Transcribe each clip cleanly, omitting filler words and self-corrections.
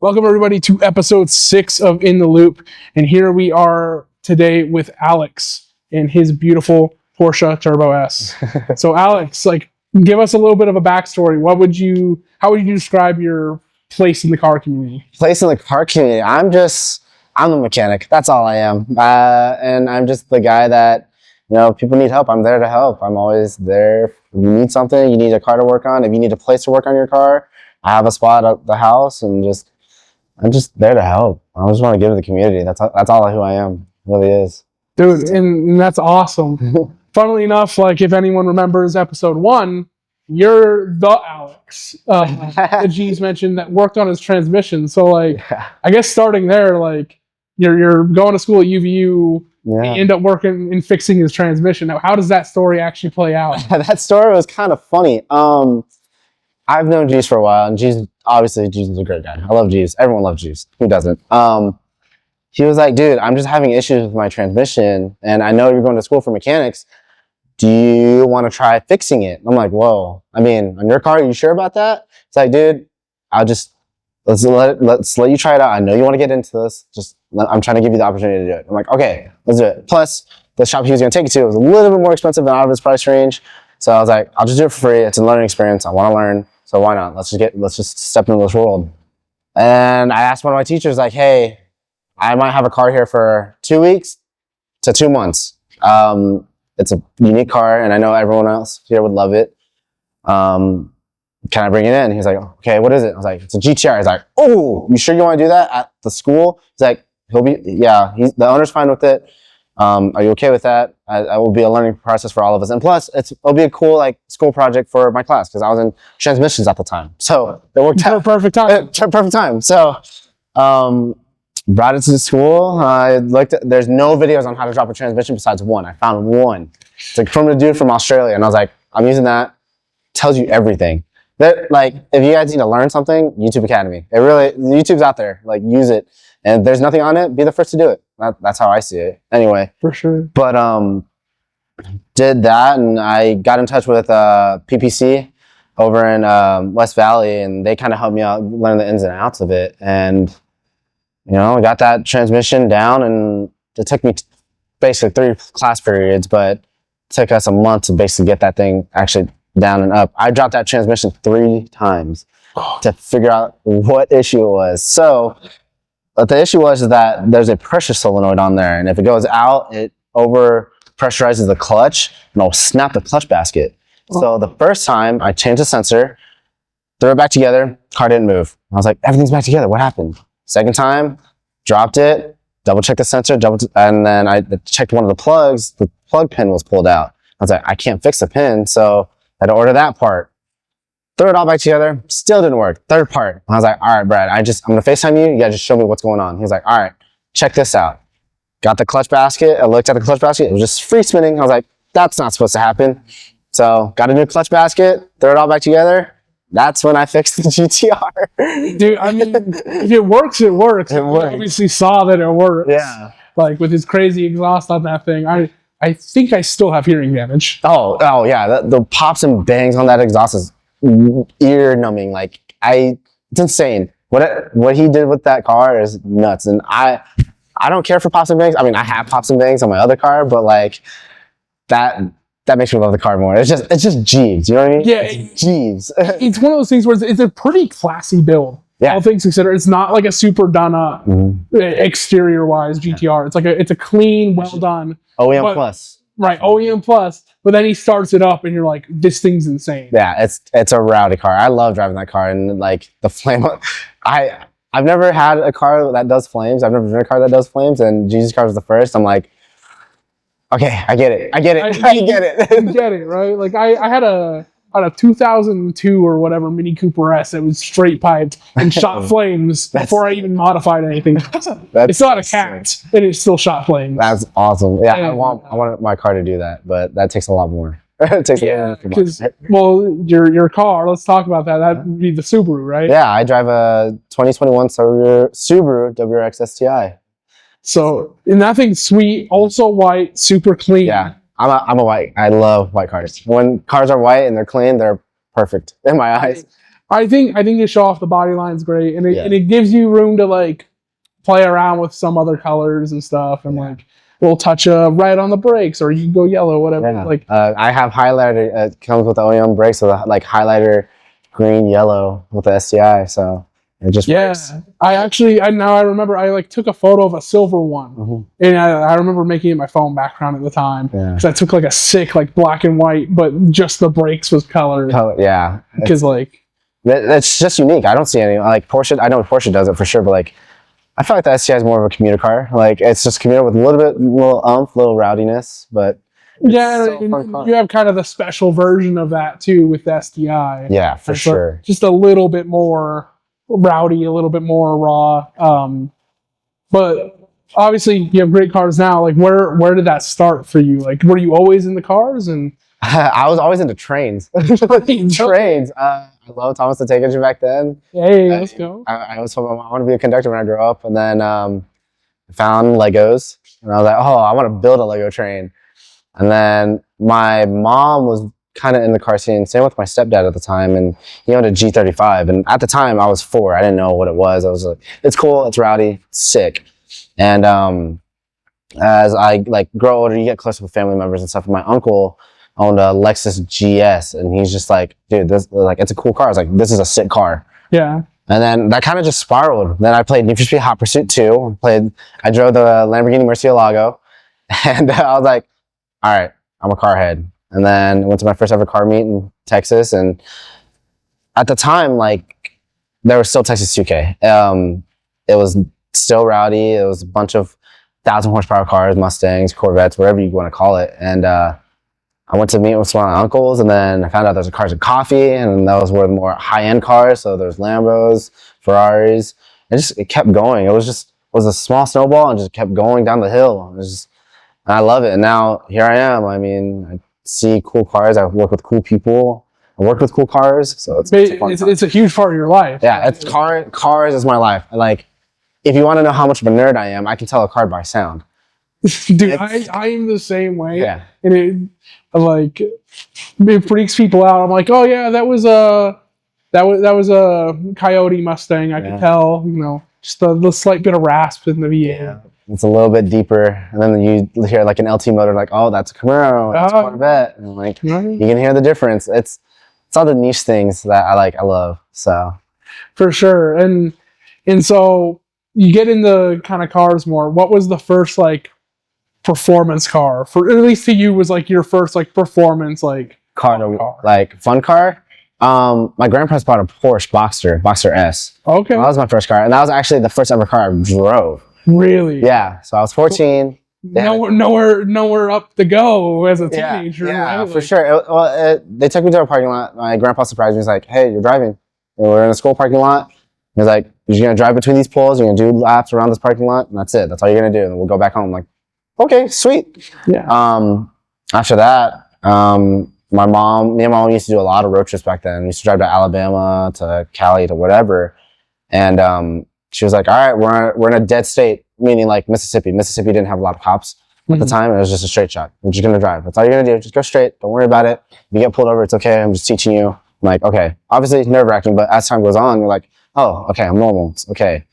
Welcome everybody to episode 6 of In the Loop, and here we are today with Alex and his beautiful Porsche Turbo S. So Alex, give us a little bit of a backstory. How would you describe your place in the car community? Place in the car community? I'm a mechanic. That's all I am. And I'm just the guy that, people need help. I'm there to help. I'm always there. If you need something, you need a car to work on. If you need a place to work on your car, I have a spot at the house, and I'm just there to help. I just want to give to the community. That's all who I am. It really is. Dude, and that's awesome. Funnily enough, if anyone remembers episode 1, you're the Alex that G's mentioned that worked on his transmission. So I guess starting there, you're going to school at UVU, you end up working and fixing his transmission. Now, how does that story actually play out? That story was kind of funny. I've known Jeeves for a while, and Jeeves is a great guy. I love Jeeves. Everyone loves Jeeves. Who doesn't? He was like, dude, I'm just having issues with my transmission, and I know you're going to school for mechanics. Do you want to try fixing it? I'm like, whoa. I mean, on your car, are you sure about that? It's like, dude, let's let you try it out. I know you want to get into this. I'm trying to give you the opportunity to do it. I'm like, okay, let's do it. Plus, the shop he was going to take it to was a little bit more expensive than out of his price range. So I was like, I'll just do it for free. It's a learning experience. I want to learn. So why not? Let's just step into this world. And I asked one of my teachers, hey, I might have a car here for 2 weeks to 2 months. It's a unique car, and I know everyone else here would love it. Can I bring it in? He's like, okay, what is it? I was like, it's a GTR. He's like, oh, you sure you want to do that at the school? He's like, the owner's fine with it. Are you okay with that? I will be a learning process for all of us. And plus, it'll be a cool school project for my class, because I was in transmissions at the time. So it worked out. Perfect time. Perfect time. So brought it to the school. I looked at, there's no videos on how to drop a transmission besides one. I found one. It's from a dude from Australia. And I was like, I'm using that. Tells you everything. That, if you guys need to learn something, YouTube Academy. YouTube's out there. Use it. And if there's nothing on it, be the first to do it. That's how I see it. Anyway. For sure. But did that, and I got in touch with PPC over in West Valley, and they kind of helped me out learn the ins and outs of it. And, I got that transmission down, and it took me basically 3 class periods, but it took us a month to basically get that thing actually down and up. I dropped that transmission 3 times to figure out what issue it was. So what the issue was is that there's a pressure solenoid on there, and if it goes out, it over pressurizes the clutch, and it'll snap the clutch basket. So the first time I changed the sensor, threw it back together, car didn't move. I was like, everything's back together, what happened? Second time, dropped it, double checked the sensor, and then I checked one of the plugs, the plug pin was pulled out. I was like, I can't fix the pin, so I had to order that part. Threw it all back together, still didn't work. Third part, I was like, all right, Brad, I'm gonna FaceTime you, you gotta just show me what's going on. He was like, all right, check this out. Got the clutch basket, I looked at the clutch basket, it was just free spinning. I was like, that's not supposed to happen. So got a new clutch basket, threw it all back together. That's when I fixed the GTR. Dude, I mean, if it works, it works. It works. Obviously saw that it works. Yeah. With his crazy exhaust on that thing. I think I still have hearing damage. Oh yeah, the pops and bangs on that exhaust is ear numbing. It's insane. What he did with that car is nuts. And I don't care for pops and bangs. I mean, I have pops and bangs on my other car, but that makes me love the car more. It's just Jeeves. You know what I mean? Yeah, it's Jeeves. It's one of those things where it's a pretty classy build. Yeah. All things considered, it's not like a super done up exterior wise GTR. It's a clean, well done OEM plus. Right, OEM plus. But then he starts it up, and you're like, this thing's insane. Yeah, it's a rowdy car. I love driving that car, and the flame. I've never had a car that does flames. I've never driven a car that does flames, and Jesus' car was the first. I'm like, okay, I get it. I get it. Get it, right? I had a 2002 or whatever Mini Cooper S that was straight piped and shot flames before I even modified anything. It still had a cat, and it still shot flames. That's awesome. Yeah, I want my car to do that, but that takes a lot more. It takes because your car. Let's talk about that. That would be the Subaru, right? Yeah, I drive a 2021 Subaru Wrx STI. So, and that thing's sweet, also white, super clean. Yeah, I'm a white. I love white cars. When cars are white and they're clean, they're perfect in my eyes. I think to show off the body line's great, and Yeah. it gives you room to like play around with some other colors and stuff, and like we'll touch a red on the brakes, or you can go yellow, whatever. Yeah. Like I have highlighter. It comes with the OEM brakes, so like highlighter, green, yellow with the STI. So it just works. I remember I like took a photo of a silver one, Mhm. and I remember making it my phone background at the time Yeah. because I took like a sick like black and white, but just the brakes was colored Yeah. because like. That's just unique. I don't see any like Porsche. I know Porsche does it for sure, but like I feel like the STI is more of a commuter car. Like it's just commuter with a little rowdiness, but Yeah, so and fun car. you have kind of the special version of that too with the STI. Yeah, for And so sure. just a little bit more rowdy, a little bit more raw. But obviously, you have great cars now. Like, where did that start for you? Like, were you always in the cars? And I was always into trains. Trains. I loved Thomas the Tank Engine back then. Hey, let's go. I was told I want to be a conductor when I grow up, and then found Legos, and I was like, oh, I want to build a Lego train. And then my mom was kind of in the car scene, same with my stepdad at the time, and he owned a G35. And at the time, I was 4. I didn't know what it was. I was like, it's cool, it's rowdy, it's sick. And as I like grow older, you get closer with family members and stuff. And my uncle owned a Lexus GS, and he's just like, dude, this like it's a cool car. I was like, this is a sick car. Yeah. And then that kind of just spiraled. Then I played Need for Speed Hot Pursuit 2. I drove the Lamborghini Murcielago, and I was like, all right, I'm a car head. And then went to my first ever car meet in Texas, and at the time, like, there was still Texas 2K. It was still rowdy. It was a bunch of 1,000 horsepower cars, Mustangs, Corvettes, whatever you want to call it. And I went to meet with one of my uncles, and then I found out there's a Cars and Coffee, and that was where the more high-end cars. So there's Lambos, Ferraris. It kept going. It was a small snowball and just kept going down the hill. And I love it. And now here I am. I mean, I see cool cars. I work with cool people. I work with cool cars. So it's a huge part of your life. Yeah, cars is my life. Like, if you want to know how much of a nerd I am, I can tell a car by sound. Dude, I am the same way. Yeah. And it freaks people out. I'm like, oh yeah, that was a Coyote Mustang. I could tell, just the slight bit of rasp in the V8. Yeah. It's a little bit deeper, and then you hear like an LT motor, like, oh, that's a Camaro, that's a Corvette, and like you can hear the difference. It's all the niche things that I love. So for sure, and so you get into kind of cars more. What was the first like performance car, for at least to you, was like your first like performance like car. Like fun car? My grandpa's bought a Porsche Boxster S. Okay. That was my first car, and that was actually the first ever car I drove. Really? Yeah. So I was 14. Nowhere up to go as a teenager. Yeah, right? For sure. They took me to a parking lot. My grandpa surprised me. He's like, "Hey, you're driving." And we're in a school parking lot. He's like, "You're gonna drive between these poles. You're gonna do laps around this parking lot, and that's it. That's all you're gonna do. And we'll go back home." I'm like, okay, sweet. Yeah. After that, me and my mom used to do a lot of road trips back then. We used to drive to Alabama, to Cali, to whatever. And she was like, all right, we're in a dead state, meaning like Mississippi. Mississippi didn't have a lot of cops at the time. It was just a straight shot. We're just going to drive. That's all you're going to do. Just go straight. Don't worry about it. If you get pulled over, it's okay. I'm just teaching you. I'm like, okay. Obviously, it's nerve-wracking, but as time goes on, you're like, oh, okay, I'm normal. It's okay.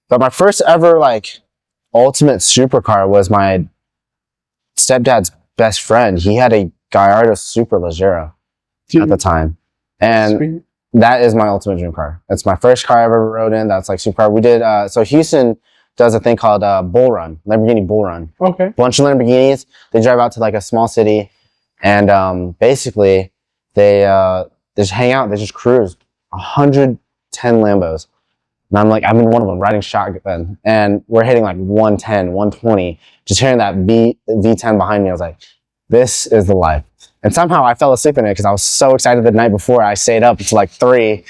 But my first ever like ultimate supercar was my stepdad's best friend. He had a Gallardo Superleggera at the time. And Sweet. That is my ultimate dream car. It's my first car I've ever rode in. That's like supercar. We did, so Houston does a thing called Bull Run, Lamborghini Bull Run. Okay. Bunch of Lamborghinis. They drive out to like a small city, and basically they just hang out. They just cruise 110 Lambos. And I'm like, I'm in one of them riding shotgun, and we're hitting like 110, 120. Just hearing that V10 behind me, I was like, this is the life. And somehow I fell asleep in it because I was so excited the night before. I stayed up until like 3.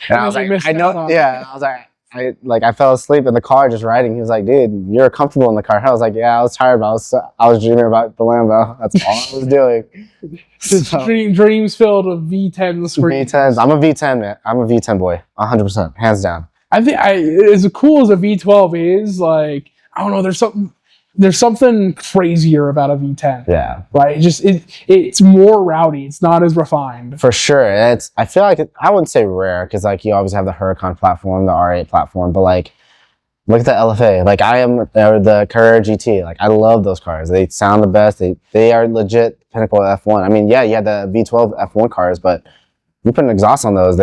And I was like, I know, yeah. I was like, I fell asleep in the car just riding. He was like, dude, you're comfortable in the car. I was like, yeah, I was tired, but I was dreaming about the Lambo. That's all I was doing. So, dreams filled with V10s. V10s. I'm a V10 man. I'm a V10 boy, 100%, hands down. I think as cool as a V12 is, like, I don't know, there's something. there's something crazier about a V10. Yeah. Right? It's more rowdy. It's not as refined. For sure. I feel like I wouldn't say rare because like you always have the Huracan platform, the R8 platform, but like look at the LFA. Like the Carrera GT. Like I love those cars. They sound the best. They are legit pinnacle F1. I mean, yeah, you had the V12 F1 cars, but you put an exhaust on those,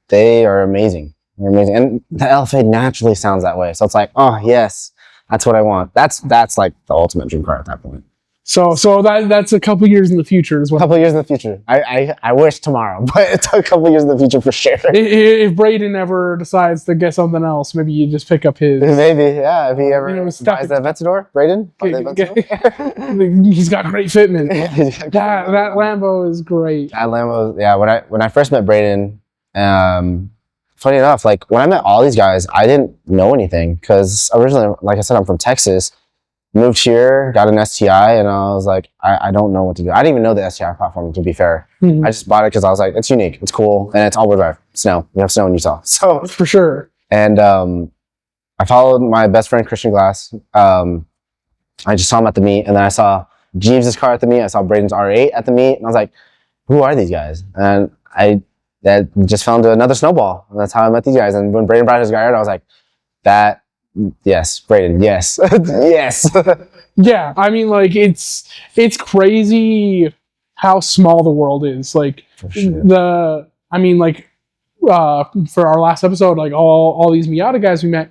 they are amazing. They're amazing. And the LFA naturally sounds that way. So it's like, oh yes, that's what I want. That's like the ultimate dream car at that point. So that's a couple years in the future as well. A couple years in the future. I wish tomorrow, but it's a couple years in the future for sure. If Braden ever decides to get something else, maybe you just pick up his. Maybe, yeah. If he ever buys the Aventador, Braden. He's got great fitment. that Lambo is great. That Lambo, yeah. When I first met Braden, funny enough, like when I met all these guys, I didn't know anything because originally, like I said, I'm from Texas. Moved here, got an STI, and I was like, I don't know what to do. I didn't even know the STI platform, to be fair. I just bought it because I was like, it's unique, it's cool, and it's all-wheel drive. Snow. We have snow in Utah. So for sure. And I followed my best friend, Christian Glass. I just saw him at the meet, and then I saw Jeeves' car at the meet. I saw Braden's R8 at the meet, and I was like, who are these guys? And that just fell into another snowball, and that's how I met these guys. And when Braden brought his guy out, I was like, yes, Braden, yes. Yes. Yeah, I mean, like, it's crazy how small the world is. Like, For sure. For our last episode, like, all these Miata guys we met,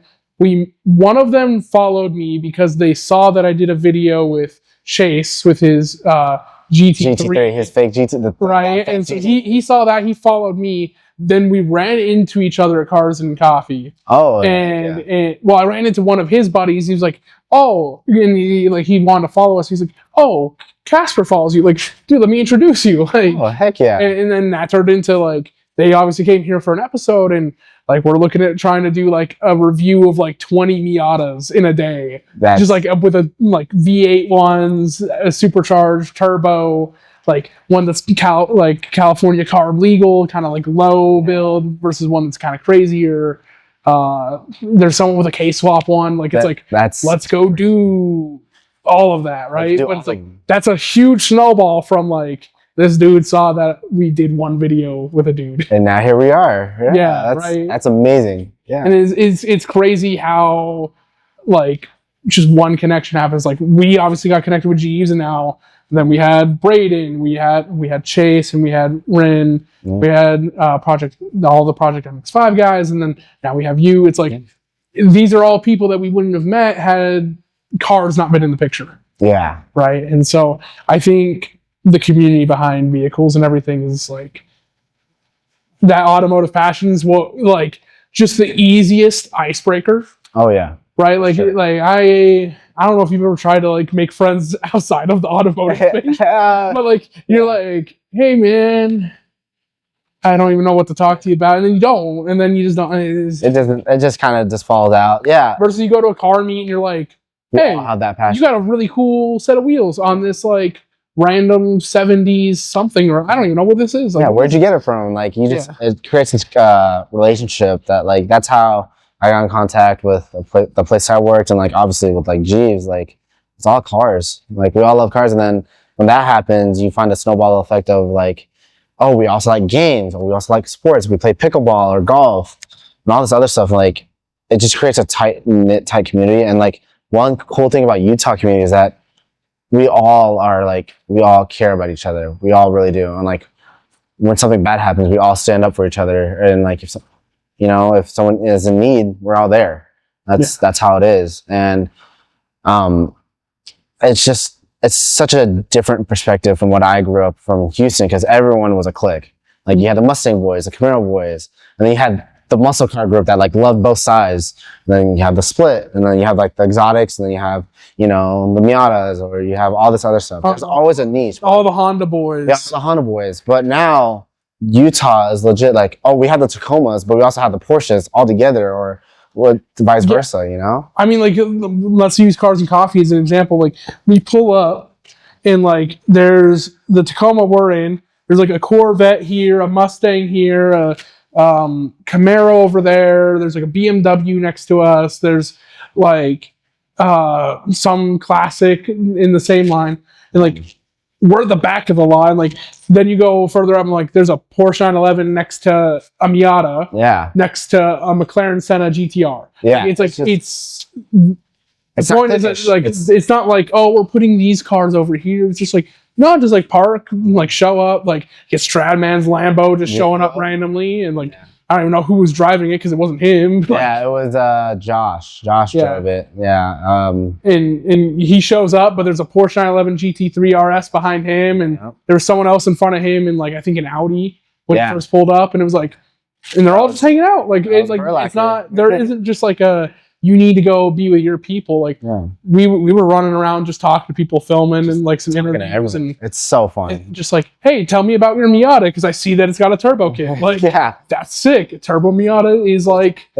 one of them followed me because they saw that I did a video with Chase with his GT3. His fake GT. Right, and so he saw that, he followed me. Then we ran into each other at Cars and Coffee. Oh, and I ran into one of his buddies. He was like, "Oh," and he wanted to follow us. He's like, "Oh, Casper follows you. Like, dude, let me introduce you." Like, oh heck yeah! And then that turned into like they obviously came here for an episode, and like we're looking at trying to do like a review of like 20 Miatas in a day, just like with a like V8 ones, a supercharged turbo. Like one that's California carb legal, kind of like low build versus one that's kind of crazier. There's someone with a K-swap one. Like let's go do all of that, right? But it's like that's a huge snowball from like this dude saw that we did one video with a dude, and now here we are. Yeah, right. That's amazing. Yeah, and it's crazy how like just one connection happens. Like we obviously got connected with Jeeves, and now. And then we had Braden, we had Chase, and we had Ren. We had all the Project MX5 guys, and then now we have you. It's like these are all people that we wouldn't have met had cars not been in the picture. Yeah. Right. And so I think the community behind vehicles and everything is like that automotive passion is what like just the easiest icebreaker. Oh yeah. Right. Like I don't know if you've ever tried to like make friends outside of the automotive space, but like you're like, hey man, I don't even know what to talk to you about, and then you don't, and then you just don't. It just kind of just falls out. Yeah. Versus you go to a car meet and you're like, hey, that passion. You got a really cool set of wheels on this like random 70s something, or I don't even know what this is. Like, yeah, where'd you get it from? Like you just it creates this relationship that like that's how I got in contact with the place I worked, and like obviously with like Jeeves, like it's all cars. Like we all love cars, and then when that happens, you find a snowball effect of like, oh, we also like games, or we also like sports. We play pickleball or golf, and all this other stuff. Like it just creates a tight community. And like one cool thing about Utah community is that we all care about each other. We all really do. And like when something bad happens, we all stand up for each other. And like if someone is in need, we're all there. That's how it is. And it's such a different perspective from what I grew up from Houston, because everyone was a clique. Like you had the Mustang boys, the Camaro boys, and then you had the muscle car group that like loved both sides. And then you have the split, and then you have like the exotics, and then you have the Miatas, or you have all this other stuff. There's always a niche. All the Honda boys. Yeah, the Honda boys. But now Utah is legit like, oh, we have the Tacomas, but we also have the Porsches all together, or vice versa, I mean, like, let's use Cars and Coffee as an example. Like, we pull up, and like, there's the Tacoma we're in. There's like a Corvette here, a Mustang here, a Camaro over there. There's like a BMW next to us. There's like some classic in the same line, and like we're at the back of the line. Like then you go further up, and like there's a Porsche 911 next to a Miata, next to a McLaren Senna GTR. Yeah, it's like it's the point is that like it's not like, oh, we're putting these cars over here. It's just like, no, just like park, like show up, like get Stradman's Lambo just showing up randomly, and like I don't even know who was driving it because it wasn't him. Yeah, it was Josh. Josh drove it. Yeah. And he shows up, but there's a Porsche 911 GT3 RS behind him, and there was someone else in front of him, and like I think an Audi when he first pulled up, and it was like, and they're all just hanging out. Like it's like it's not, there isn't just like a, you need to go be with your people. Like we were running around just talking to people, filming and like some interviews, and it's so fun. And just like, hey, tell me about your Miata because I see that it's got a turbo kit. Like, that's sick. A turbo Miata is like,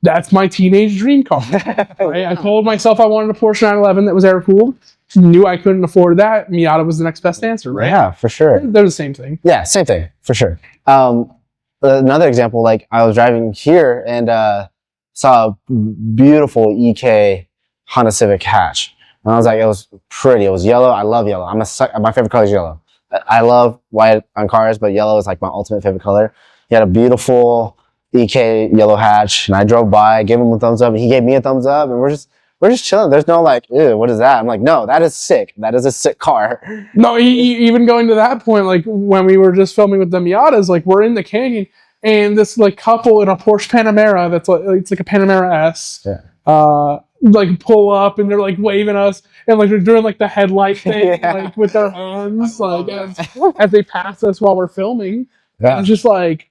that's my teenage dream car. Right? I told myself I wanted a Porsche 911 that was air cooled. Knew I couldn't afford that. Miata was the next best answer, right? Yeah, for sure. They're the same thing. Yeah, same thing for sure. Another example, like I was driving here and saw a beautiful EK Honda Civic hatch. And I was like, it was pretty. It was yellow. I love yellow. My favorite color is yellow. I love white on cars, but yellow is like my ultimate favorite color. He had a beautiful EK yellow hatch, and I drove by, gave him a thumbs up, and he gave me a thumbs up, and we're just chilling. There's no like, ew, what is that? I'm like, no, that is sick. That is a sick car. No, even going to that point, like when we were just filming with the Miatas, like we're in the canyon, and this like couple in a Porsche Panamera that's like, it's like a Panamera S, like pull up and they're like waving us, and like they're doing like the headlight thing, like with their hands, like as they pass us while we're filming. It's just like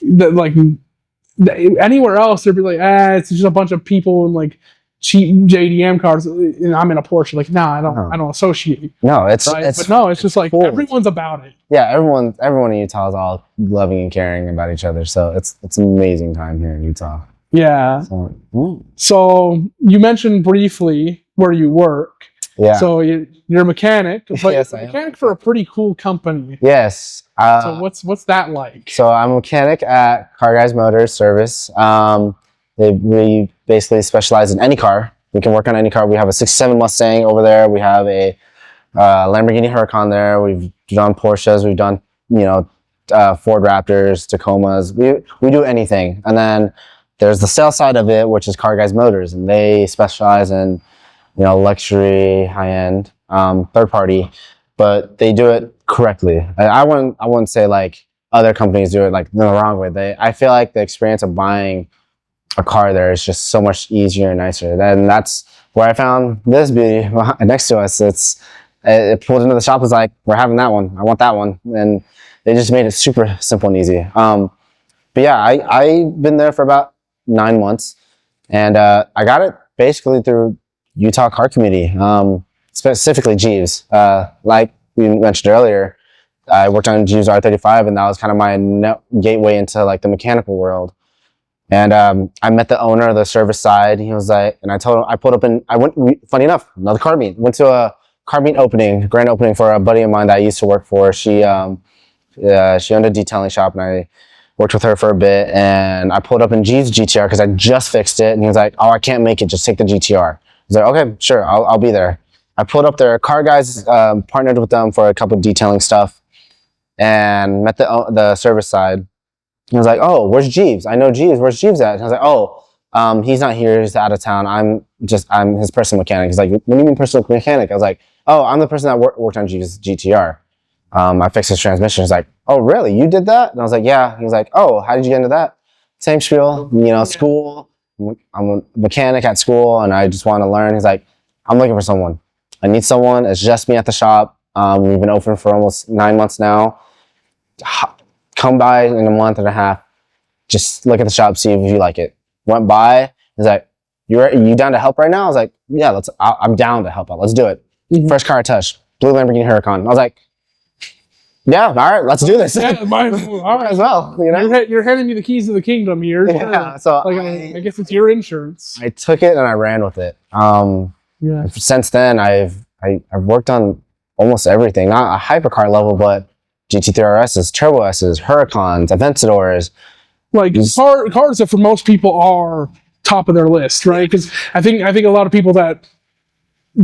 anywhere else they'd be like, it's just a bunch of people in like cheap JDM cars, and I'm in a Porsche. Like, nah, I don't associate. No, it's just like cool. Everyone's about it. Yeah, everyone in Utah is all loving and caring about each other. So it's an amazing time here in Utah. Yeah. So you mentioned briefly where you work. Yeah. So you're a mechanic, but you're a mechanic for a pretty cool company. Yes. So what's that like? So I'm a mechanic at Car Guys Motors Service. We basically specialize in any car. We can work on any car. We have a 67 Mustang over there. We have a Lamborghini Huracan there. We've done Porsches. We've done, Ford Raptors, Tacomas. We do anything. And then there's the sales side of it, which is Car Guys Motors, and they specialize in, luxury, high-end, third party, but they do it correctly. I wouldn't say like other companies do it like the wrong way. I feel like the experience of buying a car there is just so much easier and nicer. And that's where I found this beauty next to us. It pulled into the shop, was like, we're having that one. I want that one. And they just made it super simple and easy. But yeah, I've been there for about 9 months, and I got it basically through Utah Car Community, specifically Jeeves. Like we mentioned earlier, I worked on Jeeves R35, and that was kind of my gateway into like the mechanical world. And I met the owner of the service side. He was like, and I told him, I pulled up and I went, funny enough, another car meet. Went to a car meet grand opening for a buddy of mine that I used to work for. She owned a detailing shop, and I worked with her for a bit. And I pulled up in Jeeves GTR because I just fixed it. And he was like, oh, I can't make it, just take the GTR. I was like, okay, sure, I'll be there. I pulled up there. Car Guys partnered with them for a couple of detailing stuff, and met the service side. He was like, oh, where's Jeeves? I know Jeeves. Where's Jeeves at? And I was like, oh, he's not here. He's out of town. I'm his personal mechanic. He's like, what do you mean personal mechanic? I was like, oh, I'm the person that worked on Jeeves' GTR. I fixed his transmission. He's like, oh, really? You did that? And I was like, yeah. He was like, oh, how did you get into that? Same spiel, school. I'm a mechanic at school, and I just want to learn. He's like, I'm looking for someone. I need someone. It's just me at the shop. We've been open for almost 9 months now. Come by in a month and a half, just look at the shop, see if you like it. Went by, he's like, you down to help right now? I was like, yeah, I'm down to help out. Let's do it. First car I touched, blue Lamborghini Huracan. I was like, yeah, all right, let's do this. Yeah, all right as well. You're handing me the keys to the kingdom here. Yeah, so like, I guess it's your insurance. I took it and I ran with it. Since then, I've worked on almost everything, not a hypercar level, but GT3 RSs, Turbo S's, Huracans, Aventadors. Like cars that for most people are top of their list, right? Because I think a lot of people that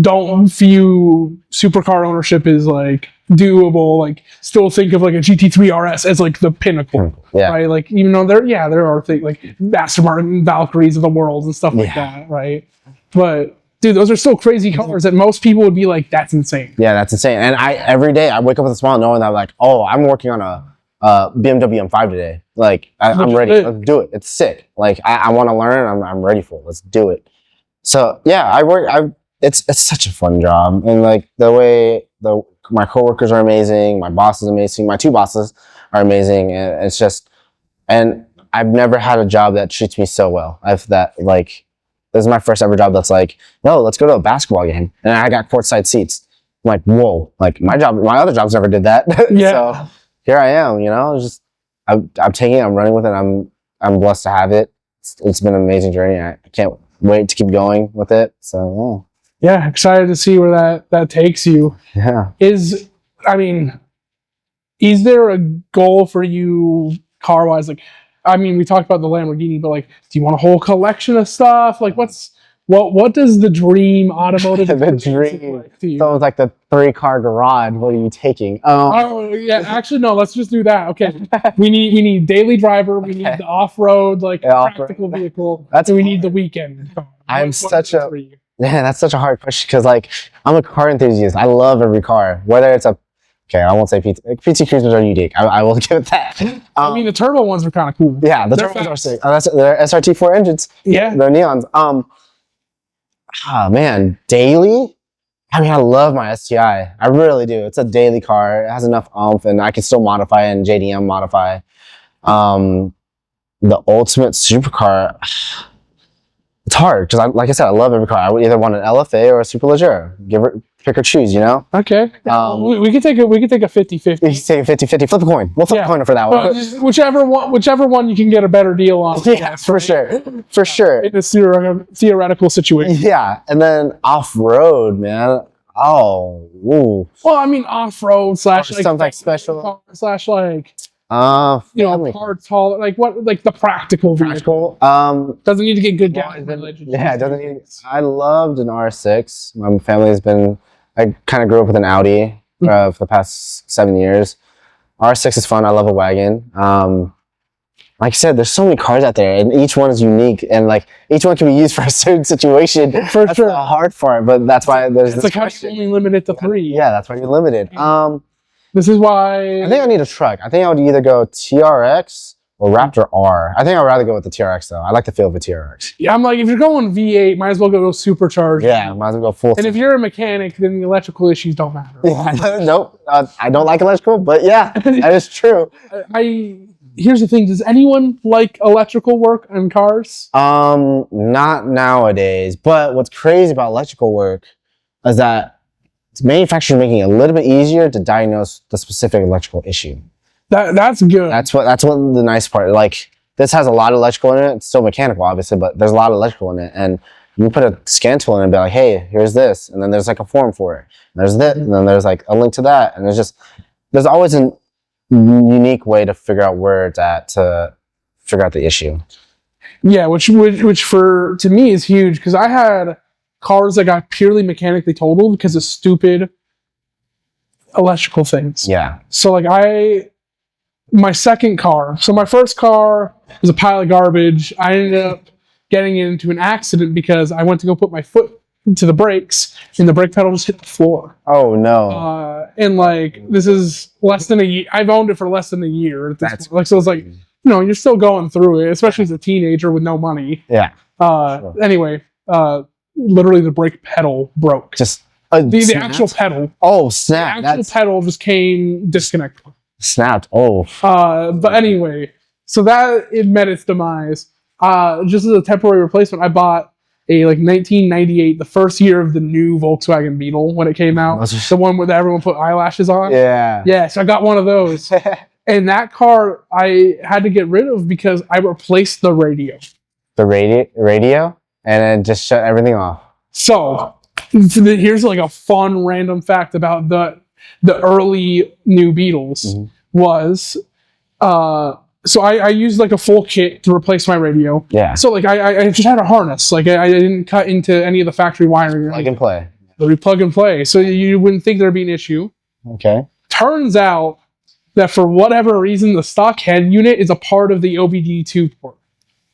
don't view supercar ownership is like doable, like still think of like a GT3 RS as like the pinnacle, right? Like even though there are things like Aston Martin Valkyries of the world and stuff like that, right? But dude, those are still crazy cars that most people would be like, that's insane. Yeah, that's insane. And every day I wake up with a smile knowing that like, oh, I'm working on a BMW M5 today. Like I'm ready. Let's do it. It's sick. Like I want to learn. I'm ready for it. Let's do it. So yeah, it's such a fun job, and like the way my coworkers are amazing, my boss is amazing, my two bosses are amazing, and it's just, and I've never had a job that treats me so well. This is my first ever job that's like, no, let's go to a basketball game, and I got courtside seats. I'm like, whoa, like my other jobs never did that. Yeah. So here I am, you know, just I'm taking it, I'm running with it, I'm blessed to have it. It's been an amazing journey. I can't wait to keep going with it. So yeah, excited to see where that takes you. Yeah. Is there a goal for you car wise? Like, I mean, we talked about the Lamborghini, but like, do you want a whole collection of stuff? Like, what does the dream automotive the dream like to you? So it's like the 3-car garage. What are you taking? Oh yeah, actually no. Let's just do that. Okay, we need daily driver. We need the off-road practical vehicle. We need the weekend. That's such a hard question because like I'm a car enthusiast. I love every car, whether it's I won't say PT Cruisers are unique. I will give it that. I mean, the turbo ones are kind of cool. Yeah, the turbo ones are sick. They're SRT4 engines. Yeah, they're neons. Man, daily. I mean, I love my STI. I really do. It's a daily car. It has enough oomph, and I can still modify and JDM modify. The ultimate supercar. It's hard because, like I said, I love every car. I would either want an LFA or a Superleggera. Pick or choose, you know. Okay. We could take a 50-50. You can take a 50-50. Flip a coin. We'll flip a coin for that one. Whichever one you can get a better deal on. Yeah, for sure. For sure. In a theoretical situation. Yeah, and then off road, man. Oh, ooh. Well, I mean, off road / something like special / parts haul, like the practical vehicle. Doesn't need to get good gas mileage. Yeah, it doesn't need. I loved an R6. My family has been. I kind of grew up with an Audi for the past 7 years. R6 is fun. I love a wagon. Like I said, there's so many cars out there, and each one is unique, and like each one can be used for a certain situation. For that's sure, the hard part, but that's why there's. It's like how you only limit it to 3. Yeah, that's why you're limited. This is why I think I need a truck. I think I would either go TRX or Raptor R. I think I'd rather go with the TRX though. I like the feel of a TRX. Yeah, I'm like, if you're going V8, might as well go supercharged. Yeah, might as well go full. And if you're a mechanic, then the electrical issues don't matter. Yeah, nope. I don't like electrical, but yeah, that is true. Here's the thing: does anyone like electrical work on cars? Not nowadays. But what's crazy about electrical work is that manufacturers making it a little bit easier to diagnose the specific electrical issue. That's good. That's what the nice part. Like this has a lot of electrical in it. It's still mechanical, obviously, but there's a lot of electrical in it. And you put a scan tool in and be like, hey, here's this, and then there's like a form for it. And there's this, and then there's like a link to that, and there's always a unique way to figure out where it's at to figure out the issue. Yeah, which to me is huge because I had cars that got purely mechanically totaled because of stupid electrical things. Yeah. So like my second car. So my first car was a pile of garbage. I ended up getting into an accident because I went to go put my foot to the brakes and the brake pedal just hit the floor. Oh no. And like this is less than a year. I've owned it for less than a year at this point. Like so it's like, you're still going through it, especially as a teenager with no money. Yeah. Anyway, literally the brake pedal broke. Just the actual pedal. Oh, snap. The actual pedal just came disconnected. Snapped. Oh. But anyway, so it met its demise. Just as a temporary replacement, I bought a 1998, the first year of the new Volkswagen Beetle when it came out. The one where everyone put eyelashes on. Yeah. Yeah, so I got one of those. And that car I had to get rid of because I replaced the radio. The radio? And then just shut everything off. So here's like a fun random fact about the early new Beetles was so I used like a full kit to replace my radio. Yeah. So like I just had a harness. Like I didn't cut into any of the factory wiring. Plug and play. We plug and play. So you wouldn't think there'd be an issue. Okay. Turns out that for whatever reason, the stock head unit is a part of the OBD2 port.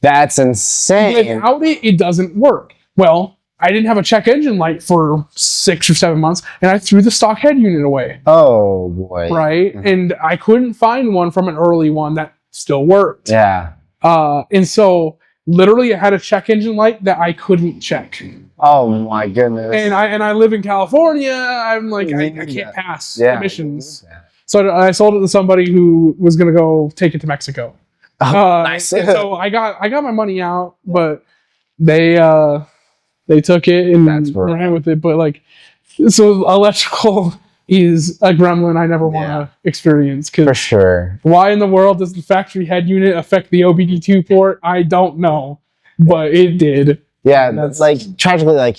That's insane. Without it, it doesn't work. Well, I didn't have a check engine light for 6 or 7 months, and I threw the stock head unit away. Oh boy. Right? Mm-hmm. And I couldn't find one from an early one that still worked. Yeah. And so literally I had a check engine light that I couldn't check. Oh my goodness. And I live in California. I'm like, I can't pass emissions. Yeah. So I sold it to somebody who was going to go take it to Mexico. Oh, nice. And so I got my money out, but they took it and ran with it. But like, so electrical is a gremlin I never want to experience. For sure. Why in the world does the factory head unit affect the OBD2 port? I don't know, but it did. Yeah, that's like tragically, like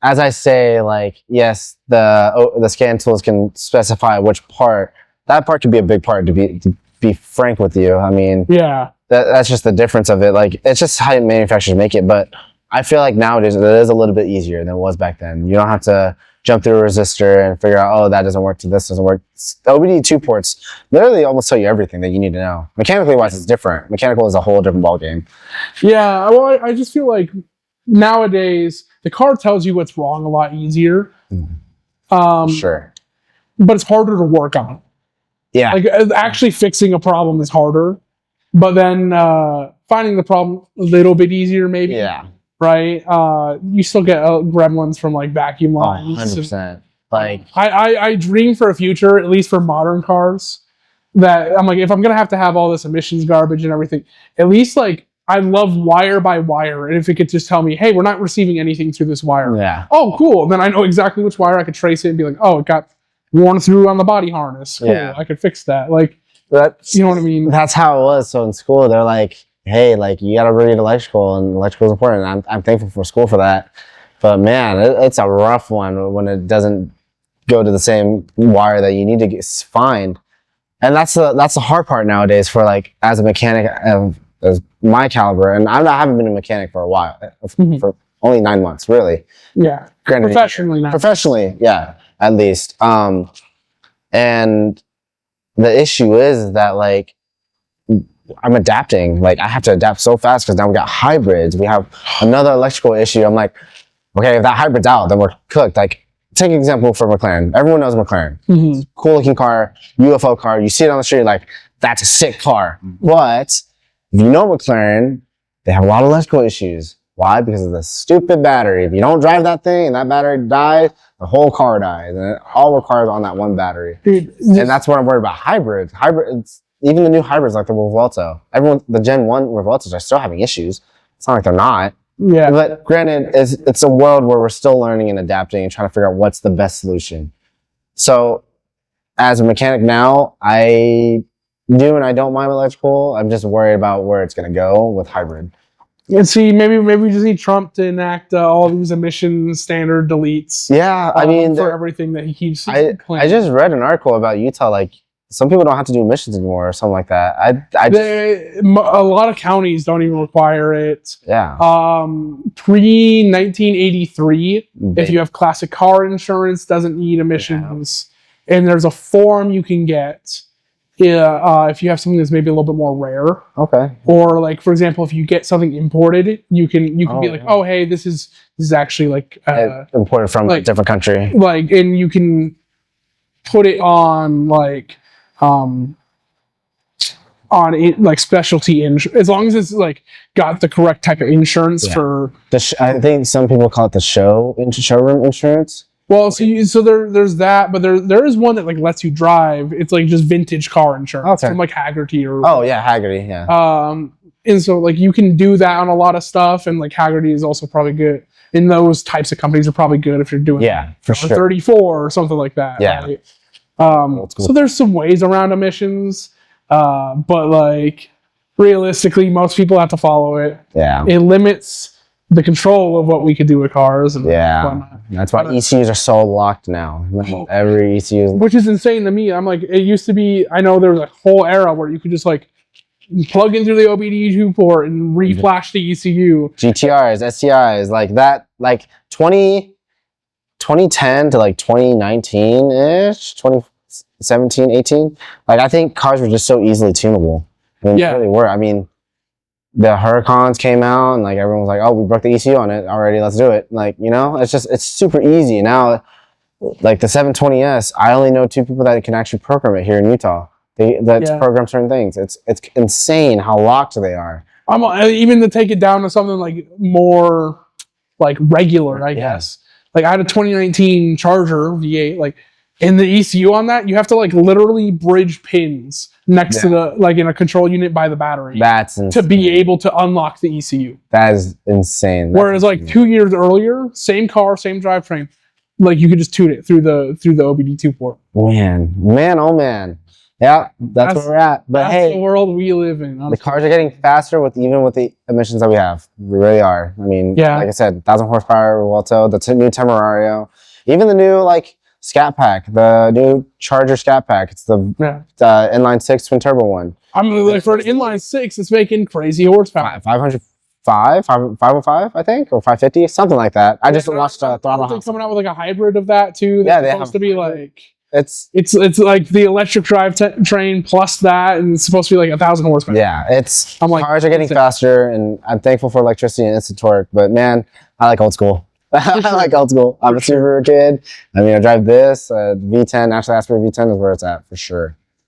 as I say, like yes, the scan tools can specify which part. That part could be a big part. To be frank with you, I mean, yeah, that's just the difference of it. Like it's just how manufacturers make it. But I feel like nowadays it is a little bit easier than it was back then. You don't have to jump through a resistor and figure out, oh, that doesn't work, this doesn't work. The OBD2 ports literally almost tell you everything that you need to know. Mechanically wise, it's different. Mechanical is a whole different ballgame. Yeah, well, I just feel like nowadays the car tells you what's wrong a lot easier. Sure. But it's harder to work on. Yeah. Like actually fixing a problem is harder, but then finding the problem a little bit easier maybe. Yeah. Right? You still get gremlins from like vacuum lines. 100%. Like I dream for a future, at least for modern cars, that I'm like, if I'm gonna have to have all this emissions garbage and everything, at least like I love wire by wire, and if it could just tell me, hey, we're not receiving anything through this wire. Yeah. Oh, cool. Then I know exactly which wire I could trace it and be like, oh, it got worn through on the body harness. Cool. Yeah. I could fix that. Like that's, you know what I mean? That's how it was. So in school, they're like, hey, like you gotta read electrical, and electrical is important. And I'm thankful for school for that. But man, it's a rough one when it doesn't go to the same wire that you need to find. And that's the hard part nowadays for like as a mechanic as my caliber, and I haven't been a mechanic for a while, for only 9 months, really. Yeah. Granted, Professionally now. Professionally, yeah, at least. And the issue is that like I'm adapting. Like I have to adapt so fast because now we got hybrids. We have another electrical issue. I'm like, okay, if that hybrid's out, then we're cooked. Like take an example for McLaren. Everyone knows McLaren. Mm-hmm. Cool looking car, UFO car. You see it on the street, like that's a sick car. But if you know McLaren, they have a lot of electrical issues. Why? Because of the stupid battery. If you don't drive that thing and that battery dies, the whole car dies. And it all requires on that one battery. Dude, and that's what I'm worried about. Hybrids. Even the new hybrids like the Revuelto. The Gen 1 Revueltos are still having issues. It's not like they're not. Yeah. But granted, it's a world where we're still learning and adapting and trying to figure out what's the best solution. So as a mechanic now, I do and I don't mind electrical. I'm just worried about where it's going to go with hybrid. And see, maybe we just need Trump to enact all these emission standard deletes. Yeah, I mean, for everything that he keeps. I just read an article about Utah, like some people don't have to do emissions anymore or something like that. A lot of counties don't even require it. Yeah. Pre 1983, if you have classic car insurance, doesn't need emissions, and there's a form you can get. If you have something that's maybe a little bit more rare, okay, or like for example, if you get something imported, you can be like, oh hey, this is actually like imported from like, a different country, like, and you can put it on like like specialty insurance, as long as it's like got the correct type of insurance for I think some people call it the showroom insurance. Well, so there's that, but there is one that like lets you drive. It's like just vintage car insurance from like Haggerty or Haggerty, yeah. And so like you can do that on a lot of stuff, and like Haggerty is also probably good. And those types of companies are probably good if you're doing for sure 34 or something like that. Yeah. Right? Cool. So there's some ways around emissions, but like realistically, most people have to follow it. Yeah. It limits the control of what we could do with cars. And whatnot. That's why ECUs are so locked now. Every ECU. Which is insane to me. I'm like, it used to be, I know there was a whole era where you could just like plug into the OBD2 port and reflash the ECU. GTRs, STIs, like that, like 2010 to like 2019-ish, 2017, 18. Like, I think cars were just so easily tunable. I mean, Yeah. they really were. I mean, the Huracans came out and like everyone was like, oh, we broke the ECU on it already, let's do it. Like, you know, it's super easy. Now, like the 720S, I only know 2 people that can actually program it here in Utah. That program certain things. It's insane how locked they are. Even to take it down to something like more like regular, I guess. Like I had a 2019 Charger V8, like in the ECU on that, you have to like literally bridge pins next to the, like in a control unit by the battery. That's insane. To be able to unlock the ECU. That is insane. Whereas like 2 years earlier, same car, same drivetrain, like you could just tune it through the OBD2 port. Man, oh man. Yeah, that's where we're at. But that's hey, the world we live in. The cars are getting faster even with the emissions that we have. We really are. I mean, like I said, 1,000 horsepower Vuelto, the new Temerario, even the new like Scat Pack, the new Charger Scat Pack. It's the inline 6 twin turbo one. I mean, like for an inline 6, it's making crazy horsepower. 505, I think, or 550, something like that. I just watched Throttle House. They're coming out with like a hybrid of that too. Yeah, that's supposed to be like. It's like the electric drive train plus that, and it's supposed to be like 1,000 horsepower. Yeah, I'm like, cars are getting faster, and I'm thankful for electricity and instant torque. But man, I like old school. I like old school. I'm a super kid. I mean, I drive this V10. Naturally aspirated V10 is where it's at for sure.